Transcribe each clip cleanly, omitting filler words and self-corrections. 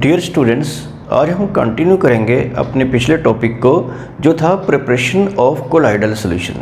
Dear students, आज हम continue करेंगे अपने पिछले टॉपिक को जो था प्रिपरेशन ऑफ कोलाइडल सॉल्यूशन।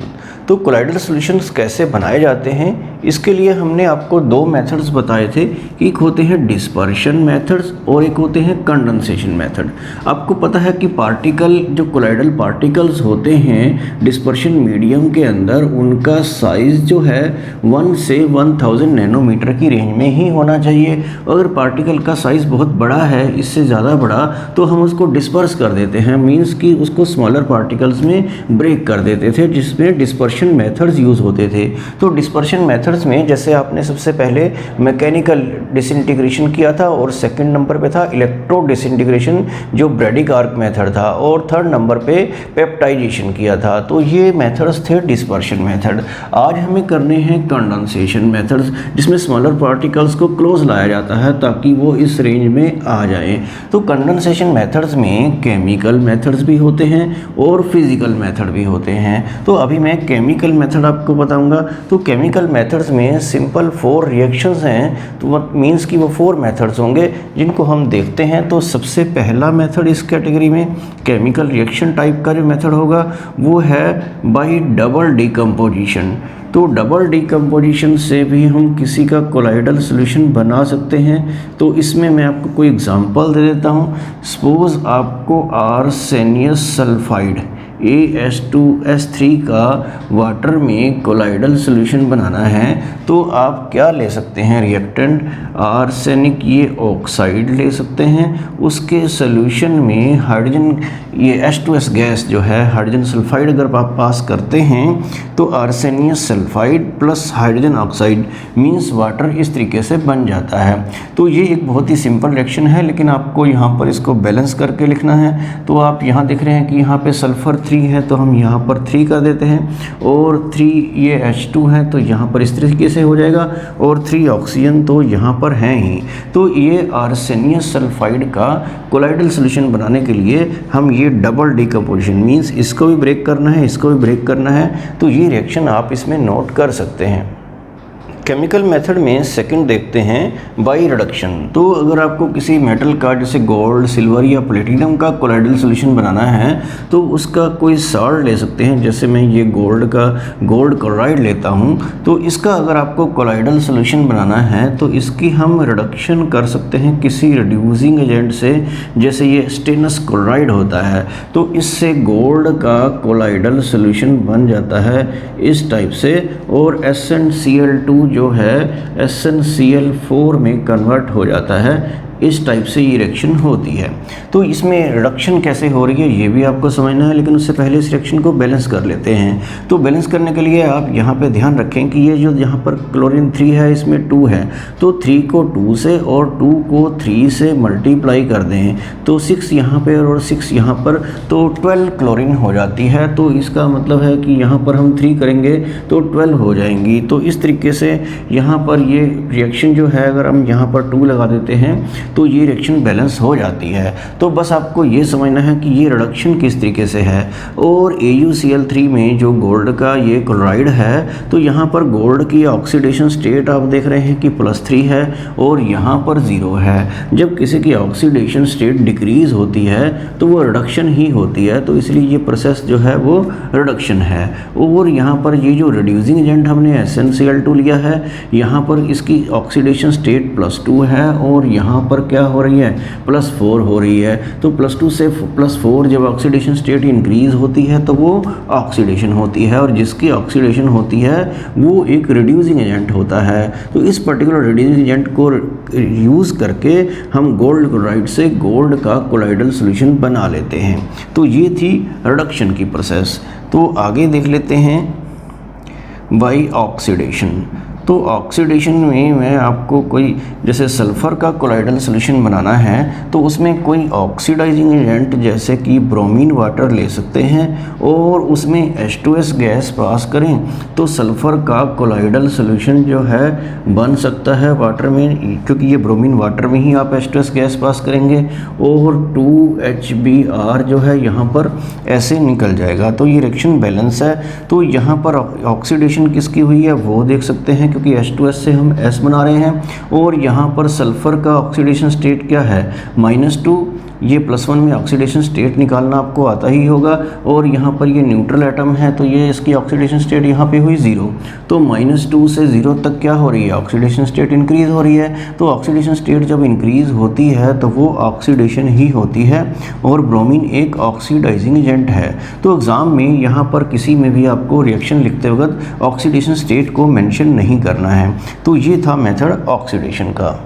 तो कोलाइडल सॉल्यूशंस कैसे बनाए जाते हैं, इसके लिए हमने आपको दो मेथड्स बताए थे। एक होते हैं डिस्पर्शन मेथड्स और एक होते हैं कंडेंसेशन मेथड। आपको पता है कि पार्टिकल जो कोलाइडल पार्टिकल्स होते हैं डिस्पर्शन मीडियम के अंदर, उनका साइज़ जो है 1 से 1000 नैनोमीटर की रेंज में ही होना चाहिए। अगर पार्टिकल का साइज़ बहुत बड़ा है, इससे ज़्यादा बड़ा, तो हम उसको डिस्पर्स कर देते हैं, मींस कि उसको स्मॉलर पार्टिकल्स में ब्रेक कर देते थे, जिसमें डिस्पर्शन मेथड्स यूज़ होते थे। तो डिस्पर्शन मेथड्स में जैसे आपने सबसे पहले मैकेनिकल डिसइंटीग्रेशन किया था और सेकंड नंबर पे था इलेक्ट्रो डिसइंटीग्रेशन जो ब्रैडिक आर्क मेथड था, और थर्ड नंबर पे पेप्टाइजेशन किया था। तो ये मेथड्स थे डिस्पर्शन मेथड। आज हमें करने हैं कंडेंसेशन मेथड्स, जिसमें स्मॉलर पार्टिकल्स को क्लोज लाया जाता है ताकि वो इस रेंज में आ जाएं। तो कंडेंसेशन मेथड्स में केमिकल मेथड्स भी होते हैं और फिजिकल मेथड भी होते हैं। तो अभी मैं केमिकल मेथड आपको बताऊंगा। तो केमिकल मेथड्स में सिंपल 4 रिएक्शंस हैं, तो मींस कि वो 4 मेथड्स होंगे जिनको हम देखते हैं। तो सबसे पहला मेथड इस कैटेगरी में केमिकल रिएक्शन टाइप का जो मेथड होगा वो है बाय डबल डिकम्पोजिशन। तो डबल डिकम्पोजिशन से भी हम किसी का कोलाइडल सॉल्यूशन बना सकते हैं। तो इसमें मैं आपको कोई एग्जांपल दे देता हूँ। सपोज आपको आर्सेनियस सल्फाइड AS2S3 का वाटर में कोलाइडल सॉल्यूशन बनाना है, तो आप क्या ले सकते हैं रिएक्टेंट, आर्सेनिक ये ऑक्साइड ले सकते हैं। उसके सॉल्यूशन में हाइड्रोजन ये H2S गैस जो है हाइड्रोजन सल्फाइड अगर आप पास करते हैं तो arsenious sulphide plus hydrogen oxide means water इस तरीके से बन जाता है। तो ये एक बहुत ही सिंपल रिएक्शन है, लेकिन आपको यहाँ पर इसको बैलेंस करके लिखना है। तो आप यहाँ देख रहे हैं कि यहाँ पे सल्फर 3 है, तो हम यहाँ पर 3 कर देते हैं, और 3 ये H2 है तो यहाँ पर इस तरीके से हो जाएगा, और 3 ऑक्सीजन तो यहाँ पर हैं ही। तो ये आर्सेनियस सल्फाइड का कोलाइडल सॉल्यूशन बनाने के लिए हम ये डबल डिकम्पोजिशन मींस इसको भी ब्रेक करना है, इसको भी ब्रेक करना है। तो ये रिएक्शन आप इसमें नोट कर सकते हैं। केमिकल मेथड में सेकंड देखते हैं बाय रिडक्शन। तो अगर आपको किसी मेटल का जैसे गोल्ड, सिल्वर या प्लेटिनम का कोलाइडल सॉल्यूशन बनाना है तो उसका कोई सॉल्ट ले सकते हैं। जैसे मैं ये गोल्ड क्लोराइड लेता हूँ, तो इसका अगर आपको कोलाइडल सॉल्यूशन बनाना है तो इसकी हम रिडक्शन कर सकते हैं किसी रिड्यूसिंग एजेंट से। जैसे ये स्टेनस क्लोराइड होता है, तो इससे गोल्ड का कोलाइडल सॉल्यूशन बन जाता है इस टाइप से, और SnCl2 जो है SnCl4 में कन्वर्ट हो जाता है। इस टाइप से ये रिएक्शन होती है। तो इसमें रिडक्शन कैसे हो रही है ये भी आपको समझना है, लेकिन उससे पहले इस रिएक्शन को बैलेंस कर लेते हैं। तो बैलेंस करने के लिए आप यहाँ पे ध्यान रखें कि ये जो यहाँ पर क्लोरीन 3 है इसमें 2 है, तो 3 को 2 से और 2 को 3 से मल्टीप्लाई कर दें तो 6 यहाँ पे और 6 यहाँ पर, तो 12 क्लोरीन हो जाती है। तो इसका मतलब है कि यहाँ पर हम 3 करेंगे तो 12 हो जाएंगी। तो इस तरीके से यहाँ पर ये रिएक्शन जो है, अगर हम यहाँ पर 2 लगा देते हैं तो ये रिएक्शन बैलेंस हो जाती है। तो बस आपको ये समझना है कि ये रिडक्शन किस तरीके से है। और AuCl3 में जो गोल्ड का ये क्लोराइड है, तो यहाँ पर गोल्ड की ऑक्सीडेशन स्टेट आप देख रहे हैं कि +3 है और यहाँ पर 0 है। जब किसी की ऑक्सीडेशन स्टेट डिक्रीज होती है तो वो रिडक्शन ही होती है, तो इसलिए ये प्रोसेस जो है वो रिडक्शन है। और यहाँ पर ये जो रिड्यूसिंग एजेंट हमने SnCl2 लिया है, यहाँ पर इसकी ऑक्सीडेशन स्टेट +2 है और यहाँ पर क्या हो रही है +4 हो रही है। तो +2 से +4 जब ऑक्सीडेशन स्टेट इंक्रीज होती है तो वो ऑक्सीडेशन होती है, और जिसकी ऑक्सीडेशन होती है वो एक रिड्यूसिंग एजेंट होता है। तो इस पर्टिकुलर रिड्यूसिंग एजेंट को यूज़ करके हम गोल्ड क्लोराइड से गोल्ड का कोलाइडल सॉल्यूशन बना लेते हैं। तो ये थी रिडक्शन की प्रोसेस। तो आगे देख लेते हैं बाय ऑक्सीडेशन। तो ऑक्सीडेशन में मैं आपको कोई जैसे सल्फ़र का कोलाइडल सॉल्यूशन बनाना है तो उसमें कोई ऑक्सीडाइजिंग एजेंट जैसे कि ब्रोमीन वाटर ले सकते हैं और उसमें H2S गैस पास करें तो सल्फ़र का कोलाइडल सॉल्यूशन जो है बन सकता है वाटर में, क्योंकि ये ब्रोमीन वाटर में ही आप H2S गैस पास करेंगे और 2HBr जो है यहाँ पर ऐसे निकल जाएगा। तो ये रिएक्शन बैलेंस है। तो यहाँ पर ऑक्सीडेशन किसकी हुई है वो देख सकते हैं क्योंकि H2S से हम S बना रहे हैं, और यहाँ पर सल्फ़र का ऑक्सीडेशन स्टेट क्या है -2, ये +1 में ऑक्सीडेशन स्टेट निकालना आपको आता ही होगा, और यहाँ पर ये न्यूट्रल एटम है तो ये इसकी ऑक्सीडेशन स्टेट यहाँ पे हुई 0। तो -2 से 0 तक क्या हो रही है, ऑक्सीडेशन स्टेट इंक्रीज़ हो रही है। तो ऑक्सीडेशन स्टेट जब इंक्रीज़ होती है तो वो ऑक्सीडेशन ही होती है, और ब्रोमीन एक ऑक्सीडाइजिंग एजेंट है। तो एग्ज़ाम में यहाँ पर किसी में भी आपको रिएक्शन लिखते वक्त ऑक्सीडेशन स्टेट को मेंशन नहीं करना है। तो ये था मेथड ऑक्सीडेशन का।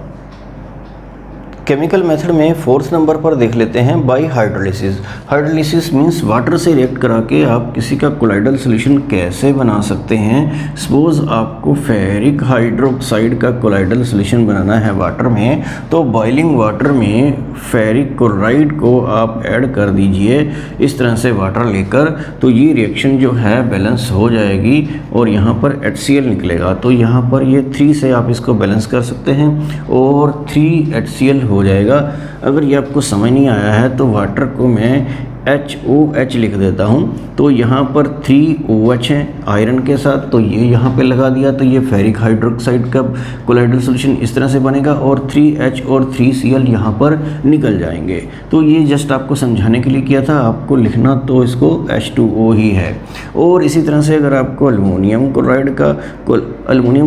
केमिकल मेथड में 4th नंबर पर देख लेते हैं bye hydrolysis. Hydrolysis means water से रिएक्ट करा के आप किसी का कोलाइडल सॉल्यूशन कैसे बना सकते हैं। सपोज आपको फेरिक हाइड्रोक्साइड का कोलाइडल सॉल्यूशन बनाना है वाटर में, तो बॉइलिंग वाटर में फेरिक क्लोराइड को आप ऐड कर दीजिए इस तरह से वाटर लेकर, तो ये रिएक्शन जो है बैलेंस हो जाएगी और यहाँ पर HCl निकलेगा। तो यहाँ पर ये 3 से आप इसको बैलेंस कर सकते हैं और 3 HCl हो जाएगा। अगर ये आपको समझ नहीं आया है तो वाटर को मैं HOH लिख देता हूँ। तो यहाँ पर 3OH है आयरन के साथ, तो ये यहाँ पे लगा दिया, तो ये फेरिक हाइड्रोक्साइड का कोलाइडल सॉल्यूशन इस तरह से बनेगा, और 3H और 3Cl यहाँ पर निकल जाएंगे। तो ये जस्ट आपको समझाने के लिए किया था, आपको लिखना तो इसको H2O ही है। और इसी तरह से अगर आपको अल्मोनियम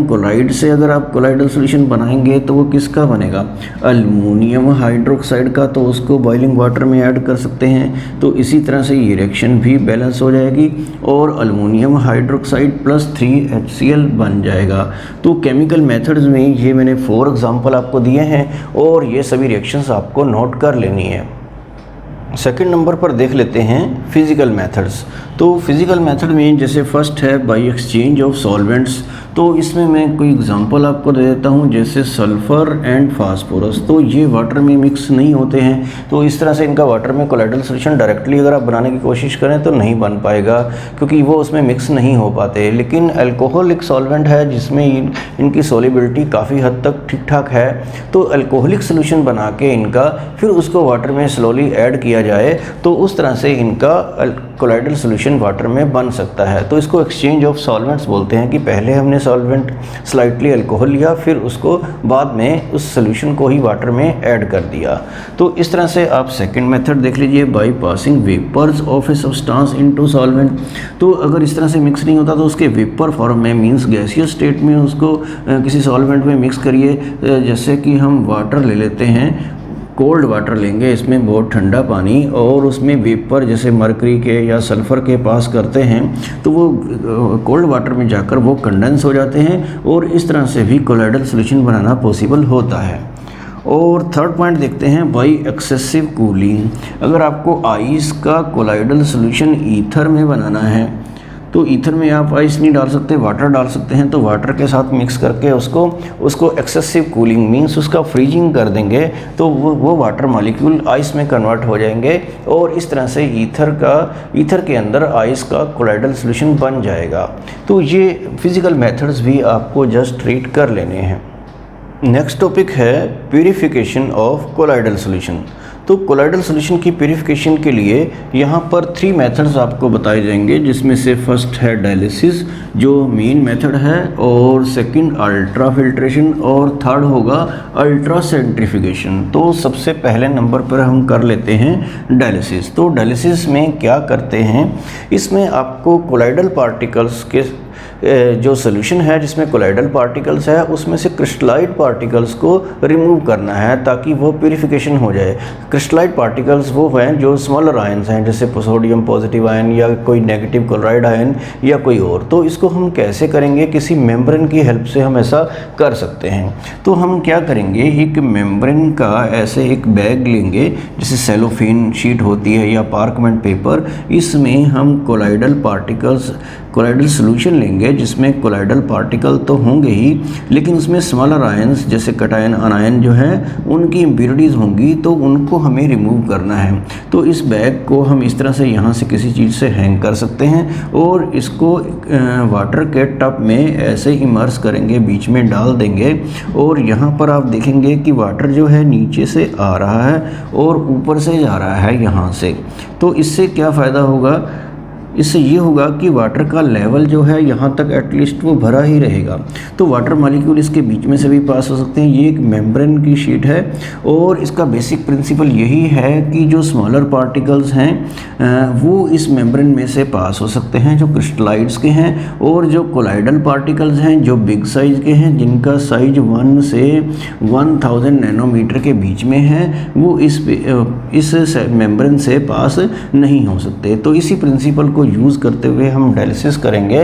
क्लोराइड से अगर आप कोलाइडल सॉल्यूशन बनाएंगे तो वो किसका बनेगा, अल्मोनियम हाइड्रोक्साइड का, तो उसको बॉइलिंग वाटर में ऐड कर सकते हैं। तो इसी तरह से ये रिएक्शन भी बैलेंस हो जाएगी और अल्मोनियम हाइड्रोक्साइड प्लस 3HCl बन जाएगा। तो केमिकल मेथड्स में ये मैंने 4 एग्जांपल आपको दिए हैं और ये सभी रिएक्शंस आपको नोट कर लेनी है। सेकंड नंबर पर देख लेते हैं फिज़िकल मेथड्स। तो फिज़िकल मेथड में जैसे फर्स्ट है बाय एक्सचेंज ऑफ सॉल्वेंट्स। तो इसमें मैं कोई एग्जांपल आपको दे देता हूँ, जैसे सल्फ़र एंड फास्फोरस। तो ये वाटर में मिक्स नहीं होते हैं, तो इस तरह से इनका वाटर में कोलाइडल सॉल्यूशन डायरेक्टली अगर आप बनाने की कोशिश करें तो नहीं बन पाएगा, क्योंकि वो उसमें मिक्स नहीं हो पाते। लेकिन अल्कोहलिक सॉल्वेंट है जिसमें इनकी सोलिबिलिटी काफ़ी हद तक ठीक ठाक है, तो अल्कोहलिक सॉल्यूशन बना के इनका फिर उसको वाटर में स्लोली ऐड किया जाए, तो उस तरह से इनका कोलाइडल सॉल्यूशन वाटर में बन सकता है। तो इसको एक्सचेंज ऑफ सॉल्वेंट्स बोलते हैं कि पहले हमने सॉल्वेंट स्लाइटली अल्कोहल लिया, फिर उसको बाद में उस सॉल्यूशन को ही वाटर में ऐड कर दिया। तो इस तरह से आप सेकंड मेथड देख लीजिए, by passing vapours of a substance into solvent. तो अगर इस तरह से मिक्स नहीं होता तो उसके वेपर फॉर्म में मींस गैसियस स्टेट में उसको किसी सॉल्वेंट में मिक्स करिए। जैसे कि हम वाटर ले लेते हैं, कोल्ड वाटर लेंगे, इसमें बहुत ठंडा पानी, और उसमें वेपर जैसे मरकरी के या सल्फ़र के पास करते हैं, तो वो कोल्ड वाटर में जाकर वो कंडेंस हो जाते हैं और इस तरह से भी कोलाइडल सॉल्यूशन बनाना पॉसिबल होता है। और थर्ड पॉइंट देखते हैं बाय एक्सेसिव कूलिंग। अगर आपको आइस का कोलाइडल सॉल्यूशन ईथर में बनाना है, तो ईथर में आप आइस नहीं डाल सकते, वाटर डाल सकते हैं। तो वाटर के साथ मिक्स करके उसको एक्सेसिव कूलिंग मींस उसका फ्रीजिंग कर देंगे, तो वो वाटर मॉलिक्यूल आइस में कन्वर्ट हो जाएंगे और इस तरह से ईथर के अंदर आइस का कोलाइडल सॉल्यूशन बन जाएगा। तो ये फिज़िकल मेथड्स भी आपको जस्ट रीड कर लेने हैं। नेक्स्ट टॉपिक है प्यूरिफिकेशन ऑफ कोलाइडल सॉल्यूशन। तो कोलाइडल सॉल्यूशन की प्यूरिफिकेशन के लिए यहाँ पर 3 मेथड्स आपको बताए जाएंगे, जिसमें से फर्स्ट है डायलिसिस जो मेन मेथड है, और सेकंड अल्ट्रा फिल्ट्रेशन, और थर्ड होगा अल्ट्रा सेंट्रीफ्यूगेशन। तो सबसे पहले नंबर पर हम कर लेते हैं डायलिसिस। तो डायलिसिस में क्या करते हैं, इसमें आपको कोलाइडल पार्टिकल्स के जो सोल्यूशन है जिसमें कोलाइडल पार्टिकल्स है उसमें से क्रिस्टलाइड पार्टिकल्स को रिमूव करना है ताकि वो प्यूरिफिकेशन हो जाए। क्रिस्टलाइड पार्टिकल्स वो हैं जो स्मॉलर आयंस हैं, जैसे सोडियम पॉजिटिव आयन या कोई नेगेटिव क्लोराइड आयन या कोई और। तो इसको हम कैसे करेंगे, किसी मेम्ब्रेन की हेल्प से हम ऐसा कर सकते हैं। तो हम क्या करेंगे, एक मेम्ब्रेन का ऐसे एक बैग लेंगे, जैसे सेलोफेन शीट होती है या पार्कमेंट पेपर, इसमें हम कोलाइडल सॉल्यूशन लेंगे जिसमें कोलाइडल पार्टिकल तो होंगे ही, लेकिन उसमें स्मॉलर आयंस जैसे कटायन अनायन जो हैं उनकी इम्प्योरिटीज़ होंगी, तो उनको हमें रिमूव करना है। तो इस बैग को हम इस तरह से यहाँ से किसी चीज़ से हैंग कर सकते हैं और इसको वाटर के टब में ऐसे इमर्स करेंगे, बीच में डाल देंगे, और यहाँ पर आप देखेंगे कि वाटर जो है नीचे से आ रहा है और ऊपर से जा रहा है यहाँ से। तो इससे क्या फ़ायदा होगा, इससे ये होगा कि वाटर का लेवल जो है यहाँ तक एटलीस्ट वो भरा ही रहेगा। तो वाटर मॉलिक्यूल इसके बीच में से भी पास हो सकते हैं। ये एक मेम्ब्रेन की शीट है और इसका बेसिक प्रिंसिपल यही है कि जो स्मॉलर पार्टिकल्स हैं वो इस मेम्ब्रेन में से पास हो सकते हैं जो क्रिस्टलाइड्स के हैं, और जो कोलाइडल पार्टिकल्स हैं जो बिग साइज़ के हैं जिनका साइज 1 से 1000 नैनोमीटर के बीच में है वो इस मेम्ब्रेन से पास नहीं हो सकते। तो इसी प्रिंसिपल को यूज़ करते हुए हम डायलिसिस करेंगे।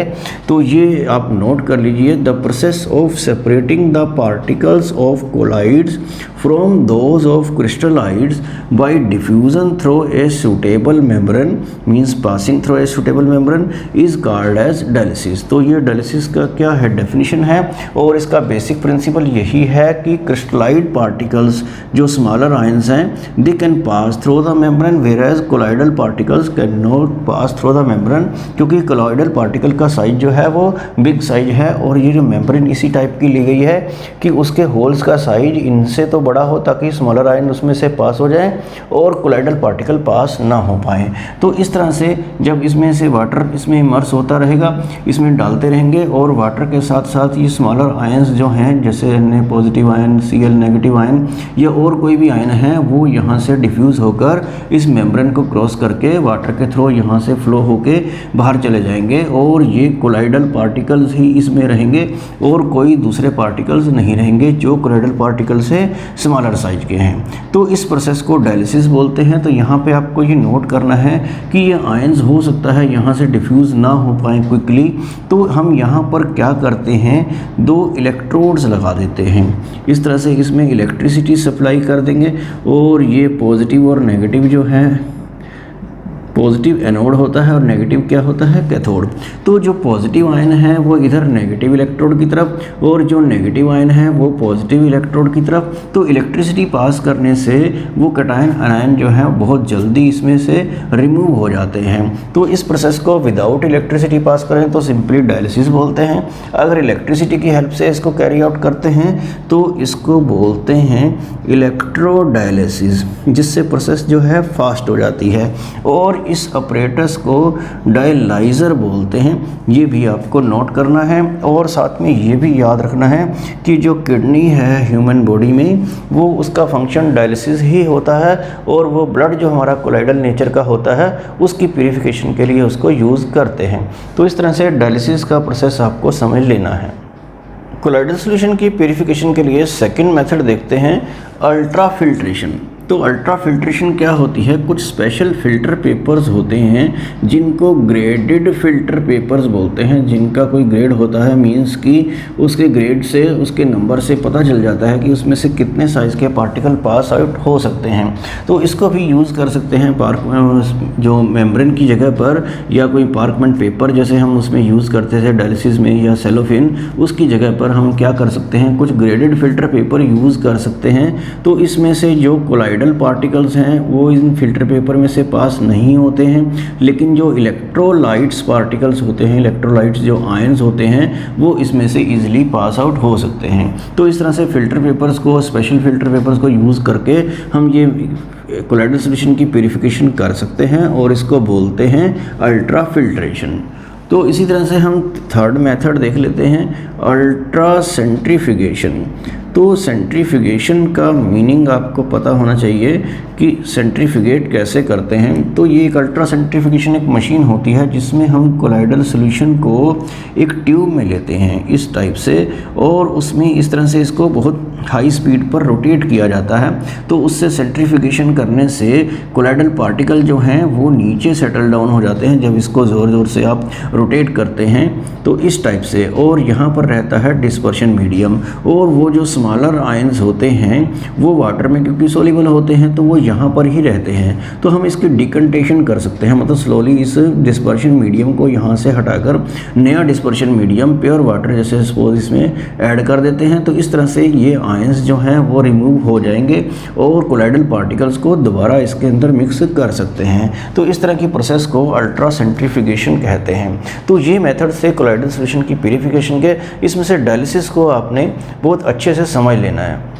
तो ये आप नोट कर लीजिए, the process of separating the particles of colloids from those of crystalloids by diffusion through a suitable membrane means passing through a suitable membrane is called as dialysis. तो ये डायलिसिस का क्या है, डेफिनेशन है, और इसका बेसिक प्रिंसिपल यही है कि क्रिस्टलाइड पार्टिकल्स जो स्मॉलर आयंस हैं they can pass through the membrane whereas colloidal particles can not pass through the membrane, क्योंकि कोलाइडल पार्टिकल का साइज जो है वो बिग साइज है और ये जो मेम्ब्रेन इसी टाइप की ली गई है कि उसके होल्स का साइज इनसे तो बड़ा हो ताकि स्मॉलर आयन उसमें से पास हो जाए और कोलाइडल पार्टिकल पास ना हो पाए। तो इस तरह से जब इसमें से वाटर इसमें इमर्स होता रहेगा, इसमें डालते रहेंगे और वाटर के साथ साथ ये स्मॉलर आयंस जो हैं जैसे Na positive ion, Cl negative ion या और कोई भी आयन है वो यहाँ से डिफ्यूज़ होकर इस मेम्ब्रेन को क्रॉस करके वाटर के थ्रू यहाँ से फ्लो होके बाहर चले जाएंगे और ये कोलाइडल पार्टिकल्स ही इसमें रहेंगे और कोई दूसरे पार्टिकल्स नहीं रहेंगे जो कोलाइडल पार्टिकल से स्मॉलर साइज के हैं। तो इस प्रोसेस को डायलिसिस बोलते हैं। तो यहाँ पे आपको ये नोट करना है कि ये आयंस हो सकता है यहाँ से डिफ्यूज़ ना हो पाए क्विकली, तो हम यहाँ पर क्या करते हैं, 2 इलेक्ट्रोड्स लगा देते हैं। इस तरह से इसमें इलेक्ट्रिसिटी सप्लाई कर देंगे और ये पॉजिटिव और नेगेटिव जो है, पॉजिटिव एनोड होता है और नेगेटिव क्या होता है, कैथोड। तो जो पॉजिटिव आयन है वो इधर नेगेटिव इलेक्ट्रोड की तरफ और जो नेगेटिव आयन है वो पॉजिटिव इलेक्ट्रोड की तरफ। तो इलेक्ट्रिसिटी पास करने से वो कैटायन आयन जो है बहुत जल्दी इसमें से रिमूव हो जाते हैं। तो इस प्रोसेस को विदाउट इलेक्ट्रिसिटी पास करें तो सिंपली डायलिसिस बोलते हैं। अगर इलेक्ट्रिसिटी की हेल्प से इसको कैरी आउट करते हैं तो इसको बोलते हैं इलेक्ट्रोडायलिसिस, जिससे प्रोसेस जो है फास्ट हो जाती है। और इस ऑपरेटर्स को डायलाइज़र बोलते हैं। ये भी आपको नोट करना है और साथ में ये भी याद रखना है कि जो किडनी है ह्यूमन बॉडी में वो उसका फंक्शन डायलिसिस ही होता है और वो ब्लड जो हमारा कोलाइडल नेचर का होता है उसकी प्यूरिफिकेशन के लिए उसको यूज़ करते हैं। तो इस तरह से डायलिसिस का प्रोसेस आपको समझ लेना है। कोलाइडल सॉल्यूशन की प्यूरिफिकेशन के लिए सेकंड मेथड देखते हैं, अल्ट्रा फिल्ट्रेशन। तो अल्ट्रा फिल्ट्रेशन क्या होती है, कुछ स्पेशल फ़िल्टर पेपर्स होते हैं जिनको ग्रेडेड फ़िल्टर पेपर्स बोलते हैं, जिनका कोई ग्रेड होता है, मींस कि उसके ग्रेड से उसके नंबर से पता चल जाता है कि उसमें से कितने साइज़ के पार्टिकल पास आउट हो सकते हैं। तो इसको भी यूज़ कर सकते हैं जो मेम्ब्रेन की जगह पर, या कोई पार्कमेंट पेपर जैसे हम उसमें यूज़ करते थे डायलिसिस में, या सेलोफिन, उसकी जगह पर हम क्या कर सकते हैं, कुछ ग्रेडेड फ़िल्टर पेपर यूज़ कर सकते हैं। तो इसमें से जो कोलाइडल पार्टिकल्स हैं वो इन फिल्टर पेपर में से पास नहीं होते हैं, लेकिन जो इलेक्ट्रोलाइट्स पार्टिकल्स होते हैं, इलेक्ट्रोलाइट्स जो आयंस होते हैं वो इसमें से इजीली पास आउट हो सकते हैं। तो इस तरह से फिल्टर पेपर्स को, स्पेशल फिल्टर पेपर्स को यूज़ करके हम ये कोलाइडल सॉल्यूशन की प्यूरिफिकेशन कर सकते हैं और इसको बोलते हैं अल्ट्रा फिल्ट्रेशन। तो इसी तरह से हम थर्ड मेथड देख लेते हैं, अल्ट्रा सेंट्रीफ्यूगेशन। तो सेंट्रीफ्यूगेशन का मीनिंग आपको पता होना चाहिए कि सेंट्रीफ्यूगेट कैसे करते हैं। तो ये एक अल्ट्रा सेंट्रीफ्यूगेशन एक मशीन होती है जिसमें हम कोलाइडल सॉल्यूशन को एक ट्यूब में लेते हैं इस टाइप से, और उसमें इस तरह से इसको बहुत हाई स्पीड पर रोटेट किया जाता है। तो उससे सेंट्रीफ्यूगेशन करने से कोलाइडल पार्टिकल जो हैं वो नीचे सेटल डाउन हो जाते हैं जब इसको ज़ोर ज़ोर से आप रोटेट करते हैं तो इस टाइप से। और यहाँ पर रहता है डिस्पर्शन मीडियम, और वो जो स्मॉलर आयंस होते हैं वो वाटर में क्योंकि सोल्यूबल होते हैं तो वो यहाँ पर ही रहते हैं। तो हम इसकी डिकंटेशन कर सकते हैं, मतलब स्लोली इस डिस्पर्शन मीडियम को यहाँ से हटाकर नया डिस्पर्शन मीडियम प्योर वाटर जैसे सपोज इसमें ऐड कर देते हैं। तो इस तरह से ये आयंस जो हैं वो रिमूव हो जाएंगे और कोलाइडल पार्टिकल्स को दोबारा इसके अंदर मिक्स कर सकते हैं। तो इस तरह की प्रोसेस को अल्ट्रा सेंट्रीफ्यूगेशन कहते हैं। तो ये मेथड से कोलाइडल सॉल्यूशन की प्यूरिफिकेशन के, इसमें से डायलिसिस को आपने बहुत अच्छे से समझ लेना है।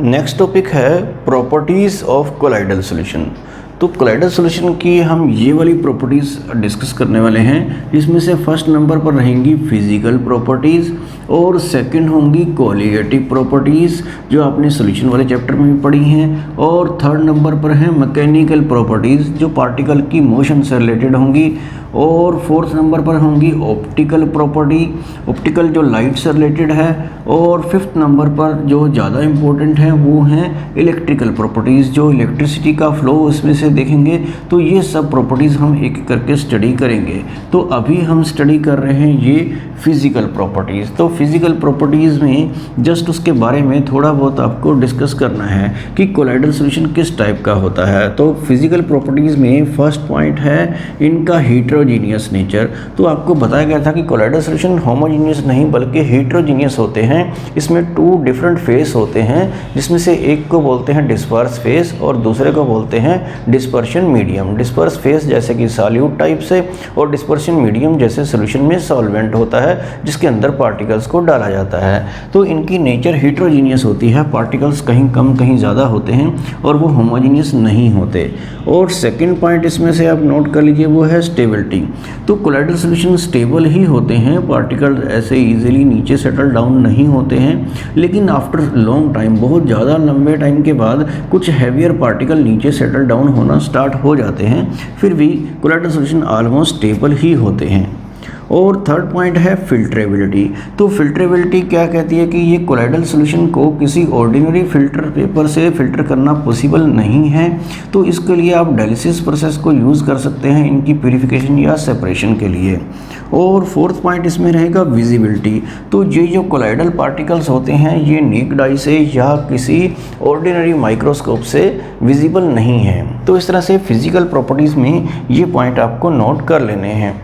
नेक्स्ट टॉपिक है प्रॉपर्टीज़ ऑफ कोलाइडल सॉल्यूशन। तो कोलाइडल सॉल्यूशन की हम ये वाली प्रॉपर्टीज़ डिस्कस करने वाले हैं, जिसमें से फर्स्ट नंबर पर रहेंगी फिजिकल प्रॉपर्टीज़ और सेकंड होंगी कोलिगेटिव प्रॉपर्टीज़ जो आपने सॉल्यूशन वाले चैप्टर में भी पढ़ी हैं, और थर्ड नंबर पर है मैकेनिकल प्रॉपर्टीज़ जो पार्टिकल की मोशन से रिलेटेड होंगी, और फोर्थ नंबर पर होंगी ऑप्टिकल प्रॉपर्टी, ऑप्टिकल जो लाइट से रिलेटेड है, और फिफ्थ नंबर पर जो ज़्यादा इम्पोर्टेंट है वो हैं इलेक्ट्रिकल प्रॉपर्टीज़ जो इलेक्ट्रिसिटी का फ्लो इसमें से देखेंगे। तो ये सब प्रॉपर्टीज़ हम एक एक करके स्टडी करेंगे। तो अभी हम स्टडी कर रहे हैं ये फिज़िकल प्रॉपर्टीज़। तो फिज़िकल प्रॉपर्टीज़ में जस्ट उसके बारे में थोड़ा बहुत आपको डिस्कस करना है कि कोलाइडल सॉल्यूशन किस टाइप का होता है। तो फिज़िकल प्रॉपर्टीज़ में फर्स्ट पॉइंट है इनका हीट्रोजीनियस नेचर। तो आपको बताया गया था कि कोलाइडल सॉल्यूशन होमोजीनियस नहीं बल्कि हीट्रोजीनियस होते हैं। इसमें 2 डिफरेंट फेस होते हैं, जिसमें से एक को बोलते हैं डिस्पर्स फेस और दूसरे को बोलते हैं डिस्पर्शन मीडियम। डिस्पर्स फेस जैसे कि सॉल्यूट टाइप से, और डिस्पर्शन मीडियम जैसे सॉल्यूशन में सॉल्वेंट होता है जिसके अंदर पार्टिकल्स को डाला जाता है। तो इनकी नेचर हीट्रोजीनियस होती है, पार्टिकल्स कहीं कम कहीं ज़्यादा होते हैं और वो होमोजीनियस नहीं होते। और सेकंड पॉइंट इसमें से आप नोट कर लीजिए वो है स्टेबिलिटी। तो कोलाइडल सॉल्यूशन स्टेबल ही होते हैं, पार्टिकल ऐसे इजीली नीचे सेटल डाउन नहीं होते हैं, लेकिन आफ्टर लॉन्ग टाइम, बहुत ज़्यादा लंबे टाइम के बाद कुछ हैवियर पार्टिकल नीचे सेटल डाउन होना स्टार्ट हो जाते हैं, फिर भी कोलाइडल सॉल्यूशन ऑलमोस्ट स्टेबल ही होते हैं। और थर्ड पॉइंट है फिल्ट्रेबिलिटी। तो फिल्ट्रेबिलिटी क्या कहती है कि ये कोलाइडल सॉल्यूशन को किसी ऑर्डिनरी फिल्टर पेपर से फिल्टर करना पॉसिबल नहीं है, तो इसके लिए आप डायलिसिस प्रोसेस को यूज़ कर सकते हैं इनकी प्यूरिफिकेशन या सेपरेशन के लिए। और फोर्थ पॉइंट इसमें रहेगा विजिबिलिटी। तो ये जो कोलाइडल पार्टिकल्स होते हैं ये नेक्ड आई से या किसी ऑर्डिनरी माइक्रोस्कोप से विजिबल नहीं है। तो इस तरह से फिजिकल प्रॉपर्टीज़ में ये पॉइंट आपको नोट कर लेने हैं।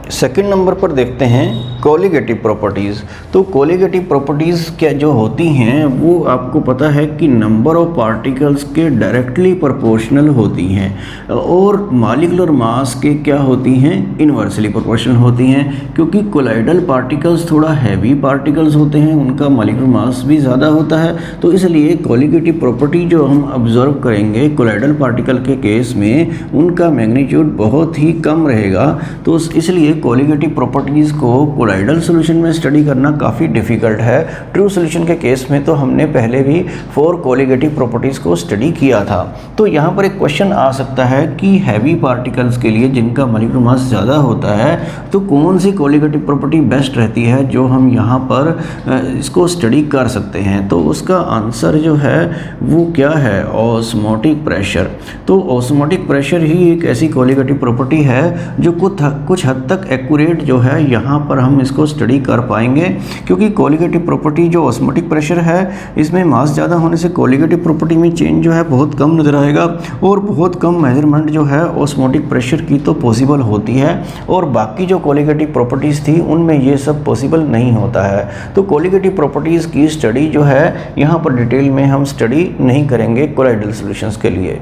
सेकंड नंबर पर देखते हैं कोलिगेटिव प्रॉपर्टीज़। तो कोलिगेटिव प्रॉपर्टीज़ क्या जो होती हैं वो आपको पता है कि नंबर ऑफ पार्टिकल्स के डायरेक्टली प्रोपोर्शनल होती हैं, और मॉलिक्यूलर मास के क्या होती हैं, इन्वर्सली प्रोपोर्शनल होती हैं। क्योंकि कोलाइडल पार्टिकल्स थोड़ा हैवी पार्टिकल्स होते हैं, उनका मॉलिक्यूलर मास भी ज़्यादा होता है, तो इसलिए कोलिगेटिव प्रॉपर्टी जो हम ऑब्जर्व करेंगे कोलाइडल पार्टिकल के केस में उनका मैग्नीट्यूड बहुत ही कम रहेगा। तो इसलिए कोलिगेटिव प्रॉपर्टीज़ को कोलाइडल सॉल्यूशन में स्टडी करना काफ़ी डिफ़िकल्ट है। ट्रू सॉल्यूशन के केस में तो हमने पहले भी 4 कोलिगेटिव प्रॉपर्टीज़ को स्टडी किया था। तो यहाँ पर एक क्वेश्चन आ सकता है कि हैवी पार्टिकल्स के लिए जिनका मॉलिक्यूलर मास ज़्यादा होता है तो कौन सी कोलिगेटिव प्रॉपर्टी बेस्ट रहती है जो हम यहाँ पर इसको स्टडी कर सकते हैं। तो उसका आंसर जो है वो क्या है, ऑस्मोटिक प्रेशर। तो ऑस्मोटिक प्रेशर ही एक ऐसी कोलिगेटिव प्रॉपर्टी है जो कुछ हद तक एक्यूरेट जो है यहाँ पर हम इसको स्टडी कर पाएंगे। क्योंकि कोलिगेटिव प्रॉपर्टी जो ऑस्मोटिक प्रेशर है इसमें मास ज़्यादा होने से कोलिगेटिव प्रॉपर्टी में चेंज जो है बहुत कम नज़र आएगा, और बहुत कम मेजरमेंट जो है ऑस्मोटिक प्रेशर की तो पॉसिबल होती है, और बाकी जो कोलिगेटिव प्रॉपर्टीज़ थी उनमें ये सब पॉसिबल नहीं होता है। तो कोलिगेटिव प्रॉपर्टीज़ की स्टडी जो है यहाँ पर डिटेल में हम स्टडी नहीं करेंगे कोलाइडल सॉल्यूशंस के लिए।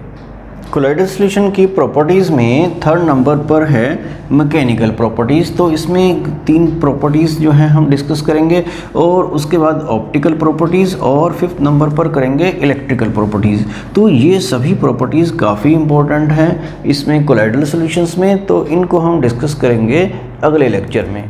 कोलाइडल सॉल्यूशन की प्रॉपर्टीज़ में थर्ड नंबर पर है मैकेनिकल प्रॉपर्टीज़। तो इसमें 3 प्रॉपर्टीज़ जो हैं हम डिस्कस करेंगे, और उसके बाद ऑप्टिकल प्रॉपर्टीज़, और फिफ्थ नंबर पर करेंगे इलेक्ट्रिकल प्रॉपर्टीज़। तो ये सभी प्रॉपर्टीज़ काफ़ी इंपॉर्टेंट हैं इसमें कोलाइडल सॉल्यूशंस में, तो इनको हम डिस्कस करेंगे अगले लेक्चर में।